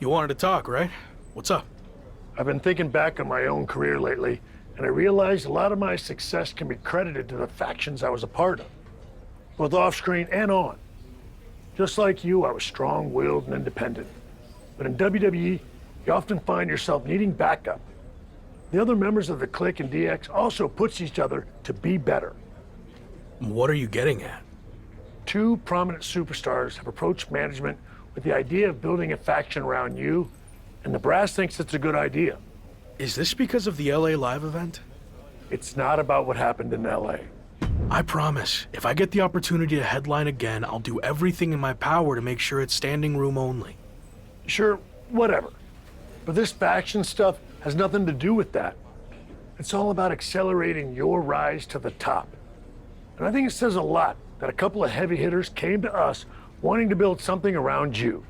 You wanted to talk, right? What's up? I've been thinking back on my own career lately, and I realized a lot of my success can be credited to the factions I was a part of, both off-screen and on. Just like you, I was strong-willed and independent. But in WWE, you often find yourself needing backup. The other members of the clique in DX also push each other to be better. What are you getting at? Two prominent superstars have approached management with the idea of building a faction around you, and the brass thinks it's a good idea. Is this because of the LA Live event? It's not about what happened in LA. I promise, if I get the opportunity to headline again, I'll do everything in my power to make sure it's standing room only. Sure, whatever. But this faction stuff has nothing to do with that. It's all about accelerating your rise to the top. And I think it says a lot that a couple of heavy hitters came to us wanting to build something around you.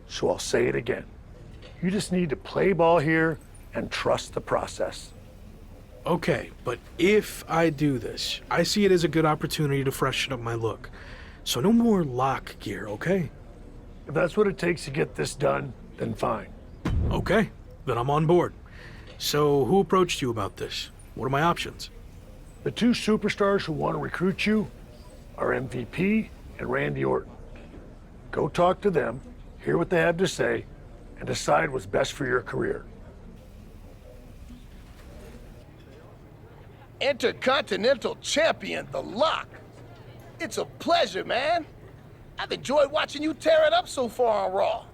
So I'll say it again. You just need to play ball here and trust the process. Okay, but if I do this, I see it as a good opportunity to freshen up my look. So no more lock gear, okay? If that's what it takes to get this done, then fine. Okay, then I'm on board. So who approached you about this? What are my options? The two superstars who want to recruit you are MVP and Randy Orton. Go talk to them, hear what they have to say, and decide what's best for your career. Intercontinental Champion, The Lock. It's a pleasure, man. I've enjoyed watching you tear it up so far on Raw.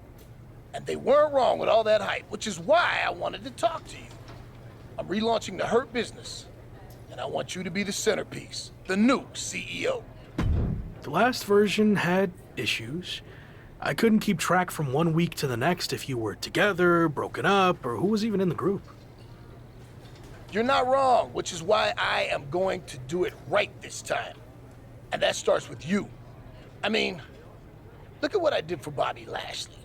And they weren't wrong with all that hype, which is why I wanted to talk to you. I'm relaunching the Hurt Business, and I want you to be the centerpiece, the new CEO. The last version had issues. I couldn't keep track from 1 week to the next if you were together, broken up, or who was even in the group. You're not wrong, which is why I am going to do it right this time. And that starts with you. I mean, look at what I did for Bobby Lashley.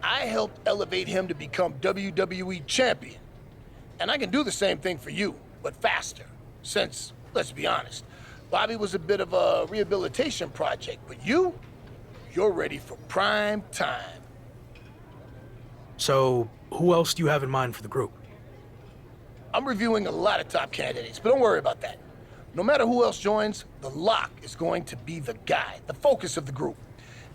I helped elevate him to become WWE Champion. And I can do the same thing for you, but faster. Since, let's be honest, Bobby was a bit of a rehabilitation project, but you're ready for prime time. So, who else do you have in mind for the group? I'm reviewing a lot of top candidates, but don't worry about that. No matter who else joins, The Lock is going to be the guy, the focus of the group.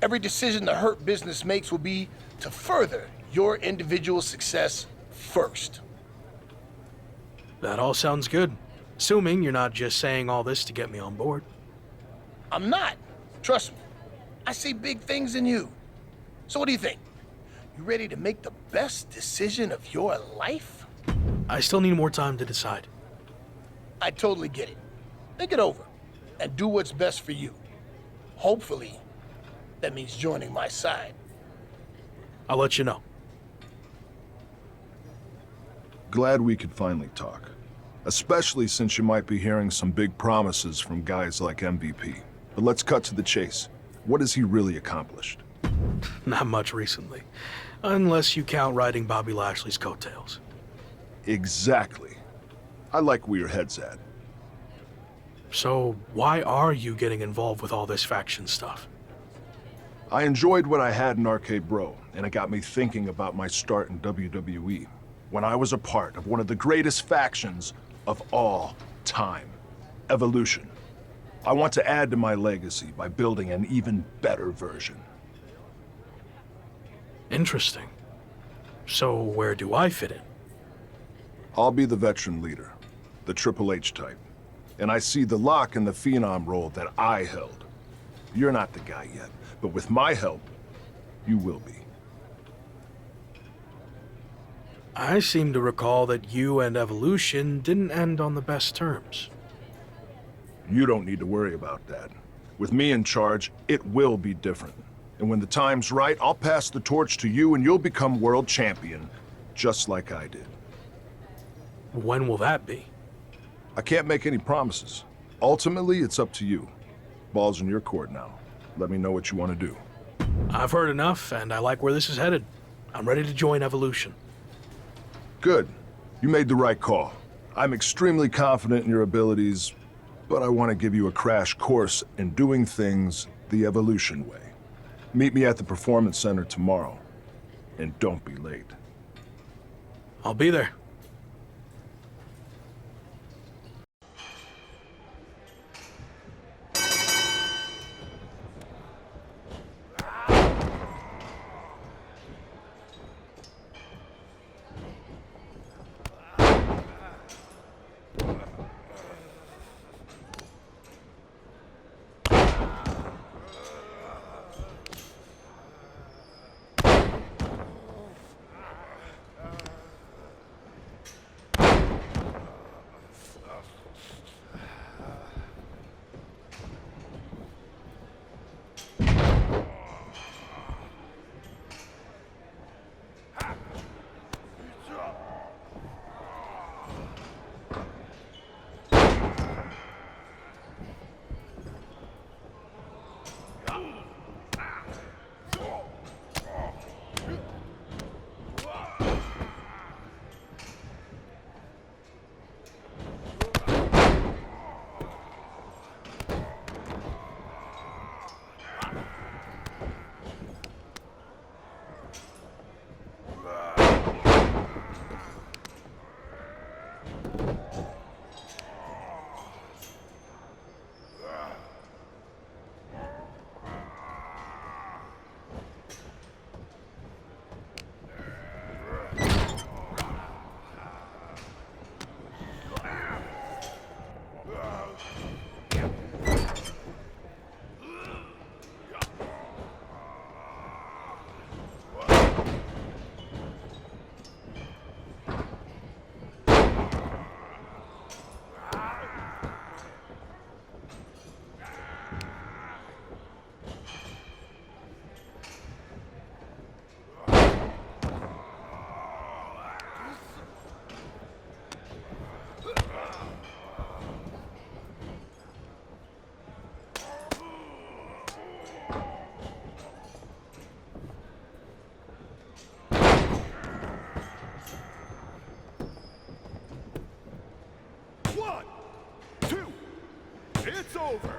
Every decision the Hurt Business makes will be to further your individual success first. That all sounds good. Assuming you're not just saying all this to get me on board. I'm not. Trust me. I see big things in you. So what do you think? You ready to make the best decision of your life? I still need more time to decide. I totally get it. Think it over and do what's best for you. Hopefully, that means joining my side. I'll let you know. Glad we could finally talk. Especially since you might be hearing some big promises from guys like MVP. But let's cut to the chase. What has he really accomplished? Not much recently. Unless you count riding Bobby Lashley's coattails. Exactly. I like where your head's at. So, why are you getting involved with all this faction stuff? I enjoyed what I had in Arcade Bro, and it got me thinking about my start in WWE, when I was a part of one of the greatest factions of all time, Evolution. I want to add to my legacy by building an even better version. Interesting. So, where do I fit in? I'll be the veteran leader, the Triple H type, and I see the Lock in the Phenom role that I held. You're not the guy yet, but with my help, you will be. I seem to recall that you and Evolution didn't end on the best terms. You don't need to worry about that. With me in charge, it will be different. And when the time's right, I'll pass the torch to you and you'll become world champion, just like I did. When will that be? I can't make any promises. Ultimately, it's up to you. Ball's in your court now. Let me know what you want to do. I've heard enough, and I like where this is headed. I'm ready to join Evolution. Good. You made the right call. I'm extremely confident in your abilities, but I want to give you a crash course in doing things the Evolution way. Meet me at the Performance Center tomorrow. And don't be late. I'll be there. It's over.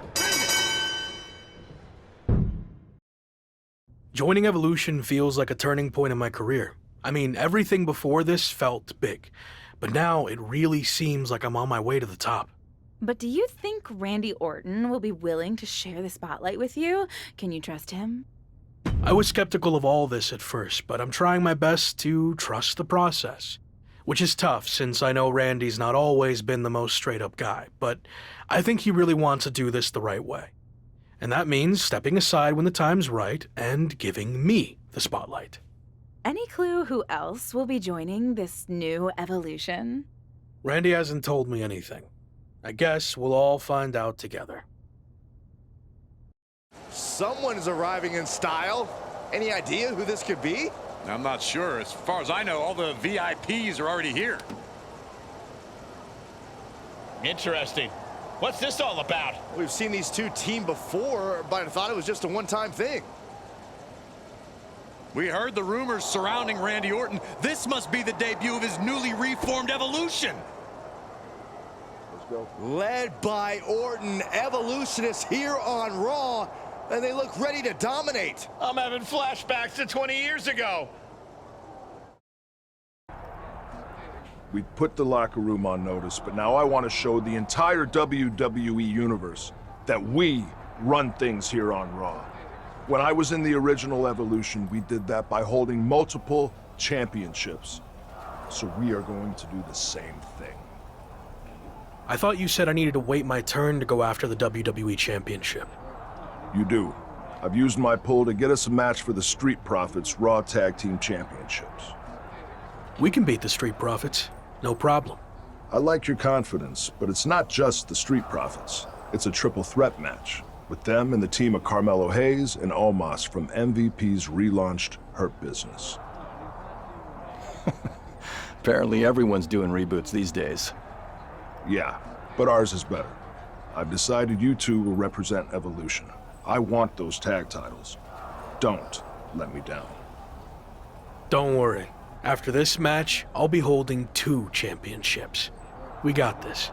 Joining Evolution feels like a turning point in my career. I mean, everything before this felt big, but now it really seems like I'm on my way to the top. But do you think Randy Orton will be willing to share the spotlight with you? Can you trust him? I was skeptical of all this at first, but I'm trying my best to trust the process. Which is tough, since I know Randy's not always been the most straight-up guy, but I think he really wants to do this the right way. And that means stepping aside when the time's right and giving me the spotlight. Any clue who else will be joining this new evolution? Randy hasn't told me anything. I guess we'll all find out together. Someone is arriving in style. Any idea who this could be? I'm not sure. As far as I know, all the VIPs are already here. Interesting. What's this all about? We've seen these two team before, but I thought it was just a one-time thing. We heard the rumors surrounding Randy Orton. This must be the debut of his newly reformed Evolution. Led by Orton, Evolution is here on Raw, and they look ready to dominate. I'm having flashbacks to 20 years ago. We put the locker room on notice, but now I want to show the entire WWE universe that we run things here on Raw. When I was in the original Evolution, we did that by holding multiple championships. So we are going to do the same thing. I thought you said I needed to wait my turn to go after the WWE Championship. You do. I've used my pull to get us a match for the Street Profits Raw Tag Team Championships. We can beat the Street Profits. No problem. I like your confidence, but it's not just the Street Profits. It's a triple threat match, with them and the team of Carmelo Hayes and Omos from MVP's relaunched Hurt Business. Apparently everyone's doing reboots these days. Yeah, but ours is better. I've decided you two will represent Evolution. I want those tag titles. Don't let me down. Don't worry. After this match, I'll be holding 2 championships. We got this.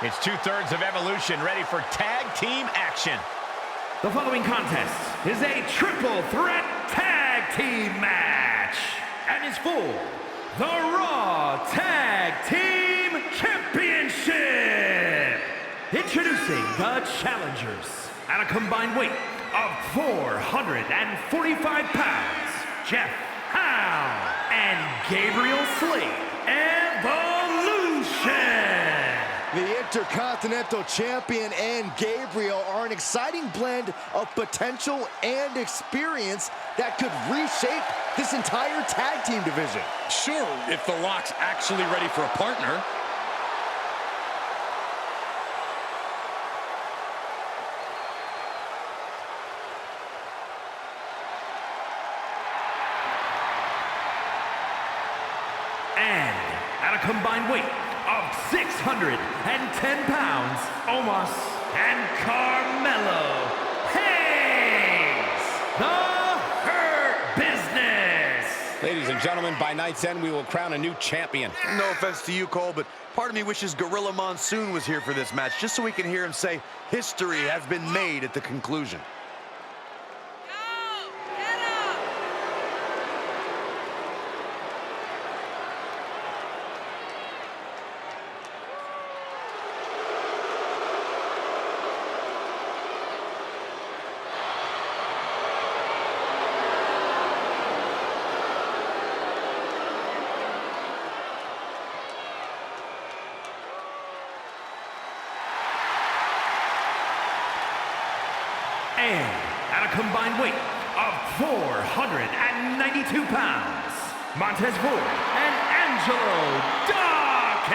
It's 2/3 of Evolution ready for tag team action. The following contest is a triple threat tag team match and is for the Raw Tag Team Championship. Introducing the challengers at a combined weight of 445 pounds, Jeff Howe and Gabriel Slade. Evolution! The Intercontinental Champion and Gabriel are an exciting blend of potential and experience that could reshape this entire tag team division. Sure, if The Rock's actually ready for a partner. And at a combined weight of 610 pounds, Omos and Carmelo Hayes, the Hurt Business. Ladies and gentlemen, by night's end, we will crown a new champion. No offense to you, Cole, but part of me wishes Gorilla Monsoon was here for this match, just so we can hear him say history has been made at the conclusion. And at a combined weight of 492 pounds, Montez Ford and Angelo Dawkins.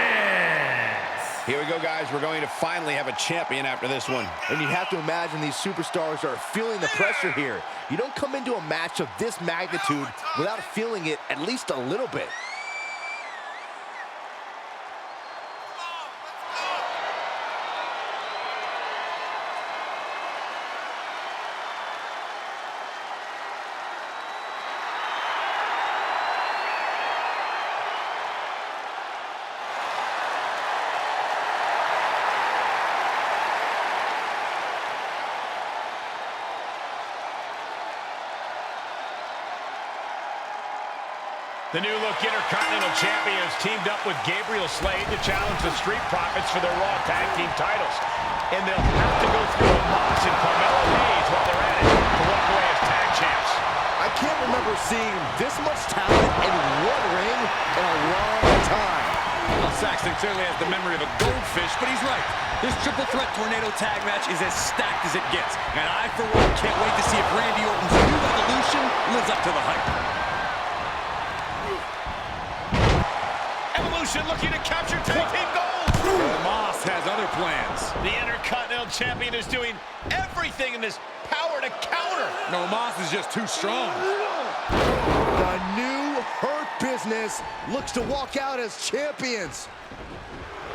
Here we go, guys. We're going to finally have a champion after this one. And you have to imagine these superstars are feeling the pressure here. You don't come into a match of this magnitude without feeling it at least a little bit. The new look Intercontinental Champion has teamed up with Gabriel Slade to challenge the Street Profits for their Raw Tag Team titles. And they'll have to go through Omos and Carmelo Hayes while they're at it to walk away as tag champs. I can't remember seeing this much talent in one ring in a long time. Well, Saxton clearly has the memory of a goldfish, but he's right. This triple threat tornado tag match is as stacked as it gets. And I, for one, can't wait to see if Randy Orton's new evolution lives up to the hype. Evolution looking to capture tag team gold. Omos has other plans. The Intercontinental Champion is doing everything in his power to counter. No, Omos is just too strong. The new Hurt Business looks to walk out as champions.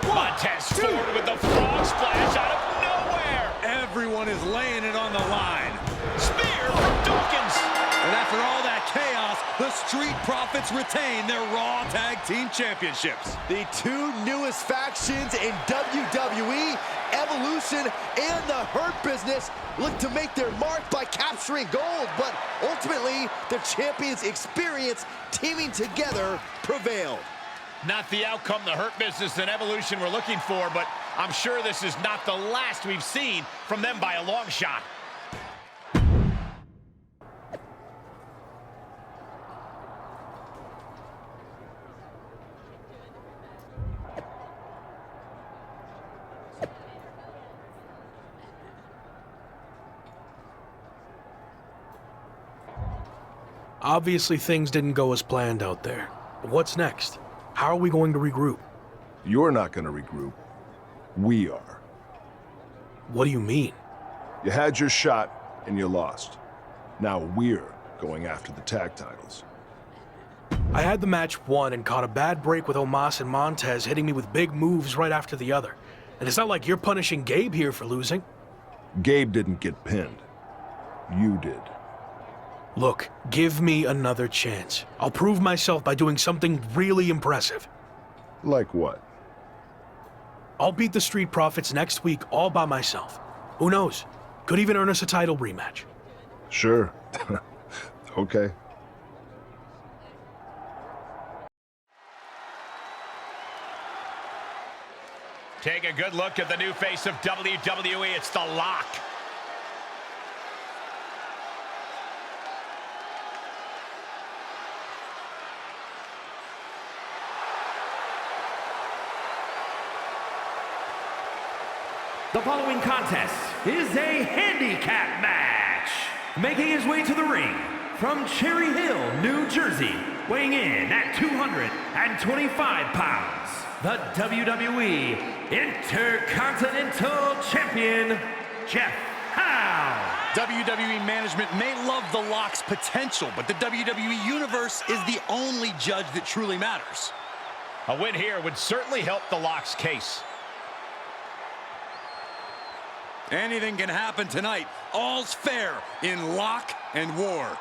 Montez Ford with the frog splash out of nowhere. Everyone is laying it on the line. Spear from Dawkins. And after all that chaos, the Street Profits retain their Raw Tag Team Championships. The two newest factions in WWE, Evolution and the Hurt Business, look to make their mark by capturing gold, but ultimately, the champions' experience teaming together prevailed. Not the outcome the Hurt Business and Evolution were looking for, but I'm sure this is not the last we've seen from them by a long shot. Obviously, things didn't go as planned out there. But what's next? How are we going to regroup? You're not going to regroup. We are. What do you mean? You had your shot, and you lost. Now we're going after the tag titles. I had the match won and caught a bad break with Omos and Montez hitting me with big moves right after the other. And it's not like you're punishing Gabe here for losing. Gabe didn't get pinned. You did. Look, give me another chance. I'll prove myself by doing something really impressive. Like what? I'll beat the Street Profits next week all by myself. Who knows? Could even earn us a title rematch. Sure. Okay. Take a good look at the new face of WWE. It's The Lock. The following contest is a handicap match. Making his way to the ring from Cherry Hill, New Jersey, weighing in at 225 pounds, the WWE Intercontinental Champion, Jeff Howe. WWE management may love The Lock's potential, but the WWE Universe is the only judge that truly matters. A win here would certainly help The Lock's case. Anything can happen tonight. All's fair in Lock and War.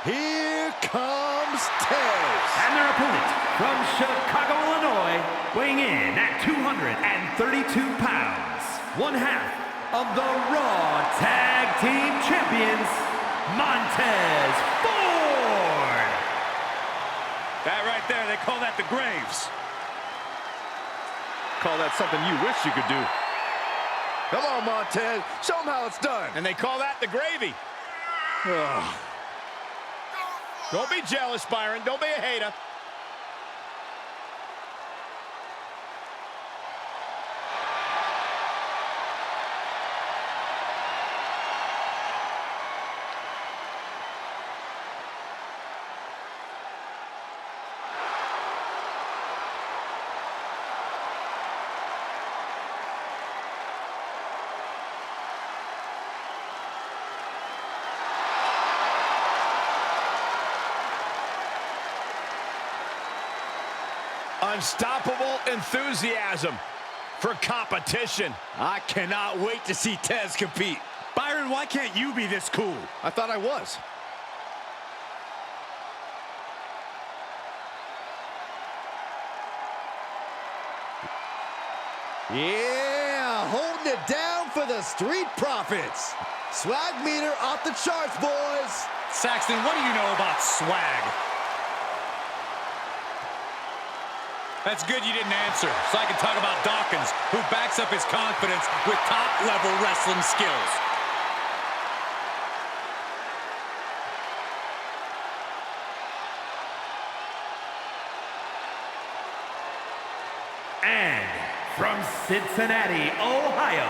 Here comes Tez. And their opponent from Chicago, Illinois, weighing in at 232 pounds, one half of the Raw Tag Team Champions, Montez Ford. That right there, they call that the Graves. Call that something you wish you could do. Come on, Montez. Show them how it's done. And they call that the gravy. Don't be jealous, Byron. Don't be a hater. Unstoppable enthusiasm for competition. I cannot wait to see Tez compete. Byron, why can't you be this cool? I thought I was. Yeah, holding it down for the Street Profits. Swag meter off the charts, boys. Saxton, what do you know about swag? That's good you didn't answer, so I can talk about Dawkins, who backs up his confidence with top-level wrestling skills. And from Cincinnati, Ohio,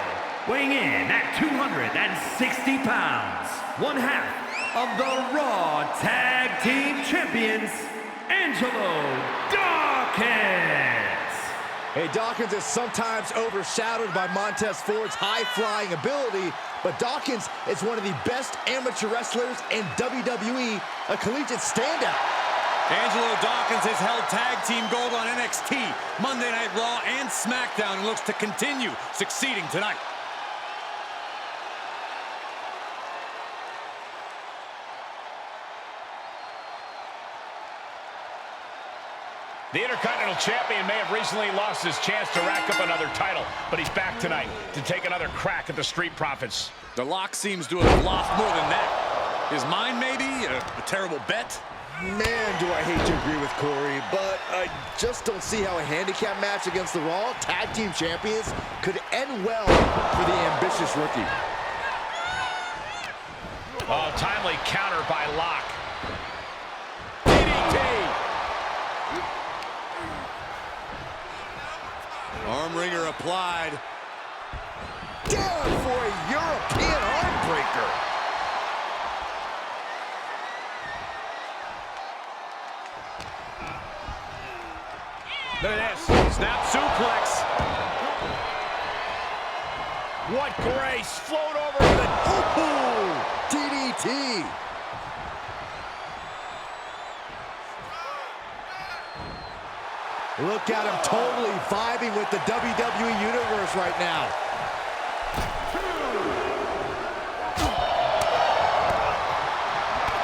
weighing in at 260 pounds, one half of the Raw Tag Team Champions, Angelo Dawkins. Hey, Dawkins is sometimes overshadowed by Montez Ford's high-flying ability, but Dawkins is one of the best amateur wrestlers in WWE, a collegiate standout. Angelo Dawkins has held tag team gold on NXT, Monday Night Raw, and SmackDown, and looks to continue succeeding tonight. The Intercontinental Champion may have recently lost his chance to rack up another title, but he's back tonight to take another crack at the Street Profits. The Lock seems to have lost more than that. His mind, maybe? A terrible bet? Man, do I hate to agree with Corey, but I just don't see how a handicap match against the Raw Tag Team Champions could end well for the ambitious rookie. Oh, timely counter by Lock. DDT! Arm wringer applied. Down for a European armbreaker. Look at this. Snap suplex. What grace. Float over with it. Ooh, DDT. Look at him totally vibing with the WWE Universe right now.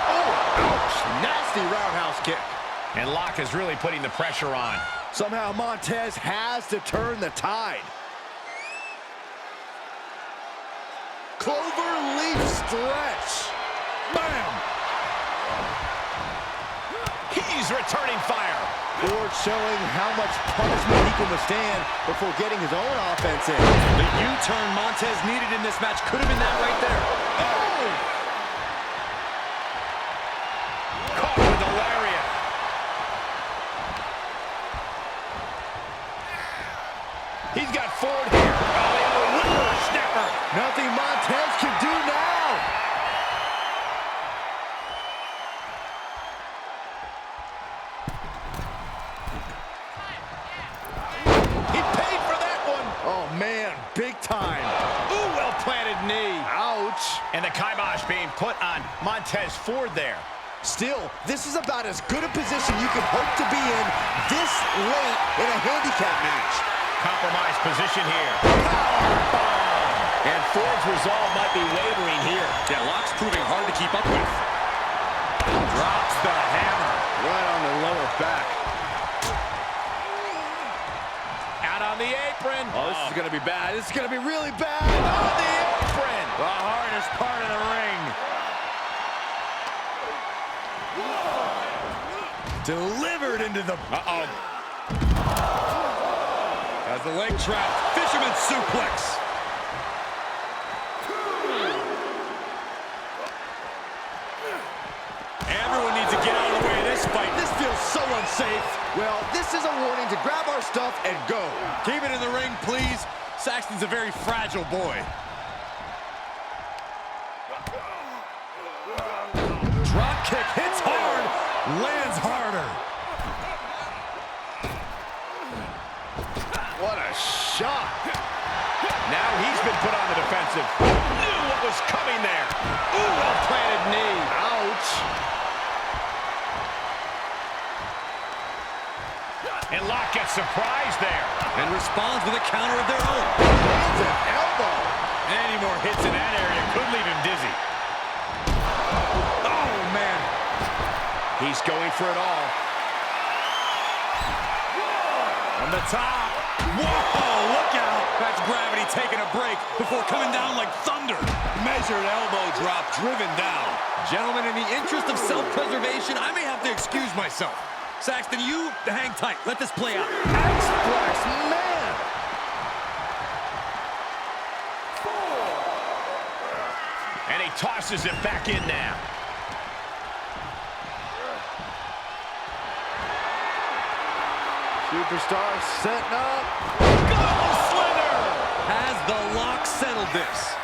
Oh, ouch. Nasty roundhouse kick. And Locke is really putting the pressure on. Somehow Montez has to turn the tide. Clover leaf stretch. Bam! He's returning fire. Ford showing how much punishment he can withstand before getting his own offense in. The U-turn Montez needed in this match could have been that right there. Oh! Caught with the lariat. He's got Ford here. Oh, the other whippersnapper. Nothing Montez can do now. He paid for that one. Oh, man, big time. Ooh, well-planted knee. Ouch. And the kibosh being put on Montez Ford there. Still, this is about as good a position you can hope to be in this late in a handicap match. Compromised position here. Powerbomb. And Ford's resolve might be wavering here. Yeah, Locke's proving hard to keep up with. Drops the hammer. Right on the lower back. Out on the apron. Oh, this is going to be bad. This is going to be really bad. On the apron. The hardest part of the ring. Delivered into the... Uh-oh. As the leg trap, fisherman suplex. Everyone needs to get out of the way of this fight. This feels so unsafe. Well, this is a warning to grab our stuff and go. Keep it in the ring, please. Saxton's a very fragile boy. Drop kick hits hard, lands harder. What a shot. Now he's been put on the defensive. Knew what was coming there. Ooh, well-planted knee. Ouch. And Locke gets surprised there. And responds with a counter of their own. Lands an elbow. Any more hits in that area could leave him dizzy. Oh, man. He's going for it all. From the top. Whoa, look out! That's gravity taking a break before coming down like thunder. Measured elbow drop driven down. Gentlemen, in the interest of self-preservation, I may have to excuse myself. Saxton, you hang tight. Let this play out. X-Flex, man. And he tosses it back in now. Superstar setting up. Go Slither! Has the Lock settled this?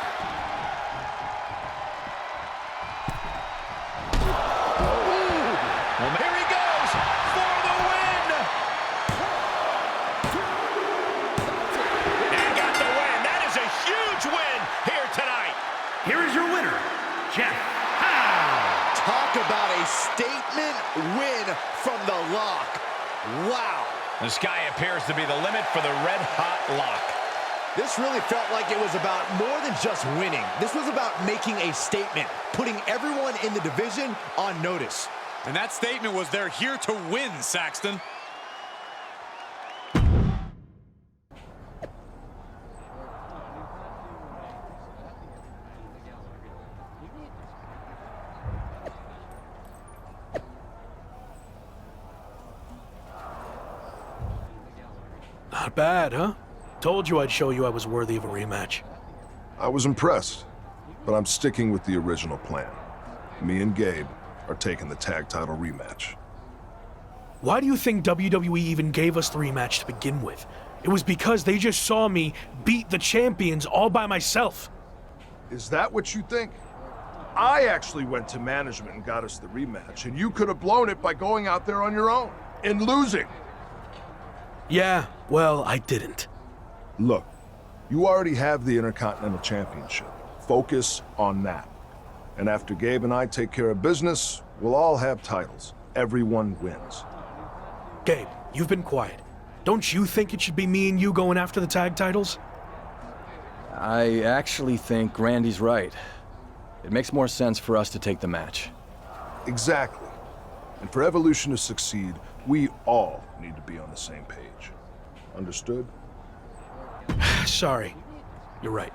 Well, here he goes for the win! And got the win. That is a huge win here tonight. Here is your winner, Jeff Howe. Talk about a statement win from the Lock. Wow. The sky appears to be the limit for the red-hot Lock. This really felt like it was about more than just winning. This was about making a statement, putting everyone in the division on notice. And that statement was they're here to win, Saxton. Not bad, huh? Told you I'd show you I was worthy of a rematch. I was impressed, but I'm sticking with the original plan. Me and Gabe are taking the tag title rematch. Why do you think WWE even gave us the rematch to begin with? It was because they just saw me beat the champions all by myself. Is that what you think? I actually went to management and got us the rematch, and you could have blown it by going out there on your own and losing. Yeah, well, I didn't. Look, you already have the Intercontinental Championship. Focus on that. And after Gabe and I take care of business, we'll all have titles. Everyone wins. Gabe, you've been quiet. Don't you think it should be me and you going after the tag titles? I actually think Randy's right. It makes more sense for us to take the match. Exactly. And for Evolution to succeed, we all need to be on the same page. Understood? Sorry. You're right.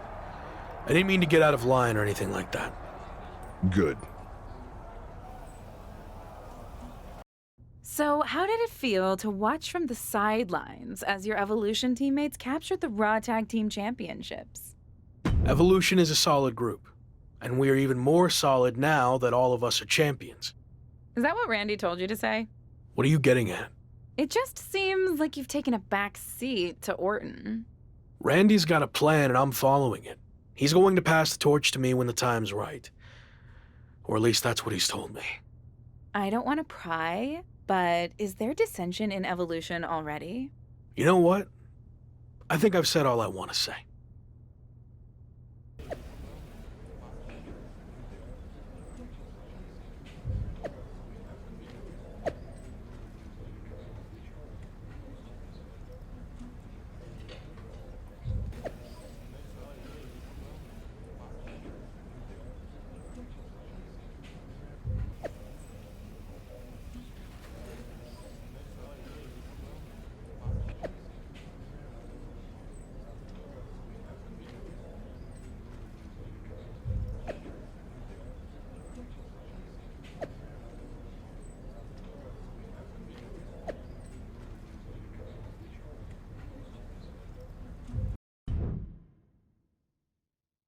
I didn't mean to get out of line or anything like that. Good. So, how did it feel to watch from the sidelines as your Evolution teammates captured the Raw Tag Team Championships? Evolution is a solid group, and we are even more solid now that all of us are champions. Is that what Randy told you to say? What are you getting at? It just seems like you've taken a back seat to Orton. Randy's got a plan and I'm following it. He's going to pass the torch to me when the time's right. Or at least that's what he's told me. I don't want to pry, but is there dissension in Evolution already? You know what? I think I've said all I want to say.